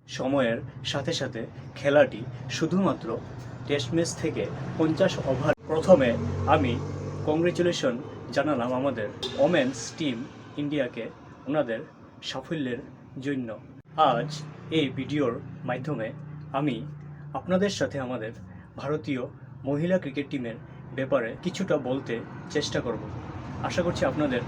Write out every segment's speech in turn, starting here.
সময়ের সাথে সাথে খেলাটি শুধুমাত্র টেস্ট ম্যাচ থেকে 50 ওভার। প্রথমে আমি কংগ্রেচুলেশন জানালাম আমাদের ওমেন্স টিম ইন্ডিয়াকে ওনাদের সাফল্যের জন্য। আজ এই ভিডিওর মাধ্যমে আমি আপনাদের সাথে আমাদের ভারতীয় মহিলা ক্রিকেট টিমের ব্যাপারে কিছুটা বলতে চেষ্টা করব। আশা করছি আপনাদের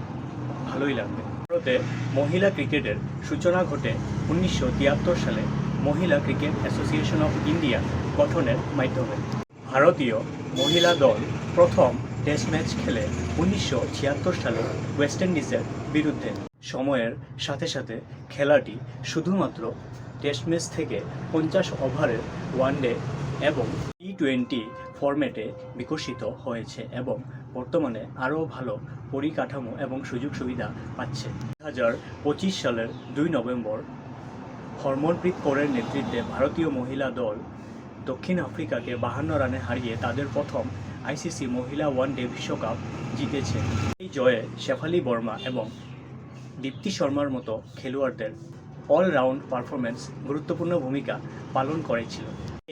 ভালোই লাগবে। ভারতে মহিলা ক্রিকেটের সূচনা ঘটে 1973 সালে মহিলা ক্রিকেট অ্যাসোসিয়েশন অফ ইন্ডিয়া গঠনের মাধ্যমে। ভারতীয় মহিলা দল প্রথম টেস্ট ম্যাচ খেলে 1976 সালে ওয়েস্ট ইন্ডিজের বিরুদ্ধে। সময়ের সাথে সাথে খেলাটি শুধুমাত্র টেস্ট ম্যাচ থেকে 50 ওভারের ওয়ানডে এবং টি20 ফরম্যাটে বিকশিত হয়েছে এবং বর্তমানে আরও ভালো পরিকাঠামো এবং সুযোগ সুবিধা পাচ্ছে। 2025 সালের 2 নভেম্বর হরমনপ্রীত কৌরের নেতৃত্বে ভারতীয় মহিলা দল দক্ষিণ আফ্রিকাকে 52 রানে হারিয়ে তাদের প্রথম আইসিসি মহিলা ওয়ানডে বিশ্বকাপ জিতেছে। এই জয়ে শেফালি বর্মা এবং দীপ্তি শর্মার মতো খেলোয়াড়দের অলরাউন্ড পারফরম্যান্স গুরুত্বপূর্ণ ভূমিকা পালন করেছিল।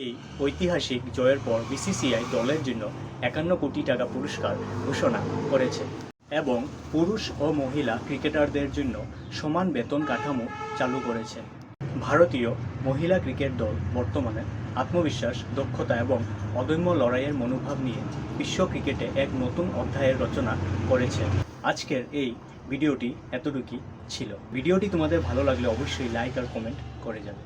এই ঐতিহাসিক জয়ের পর বিসিসিআই দলের জন্য 51 কোটি টাকা পুরস্কার ঘোষণা করেছে এবং পুরুষ ও মহিলা ক্রিকেটারদের জন্য সমান বেতন কাঠামো চালু করেছে। ভারতীয় মহিলা ক্রিকেট দল বর্তমানে আত্মবিশ্বাস, দক্ষতা এবং অদম্য লড়াইয়ের মনোভাব নিয়ে বিশ্ব ক্রিকেটে এক নতুন অধ্যায়ের রচনা করেছে। আজকের এই ভিডিওটি এতটুকুই ছিল। ভিডিওটি তোমাদের ভালো লাগলে অবশ্যই লাইক আর কমেন্ট করে যাবে।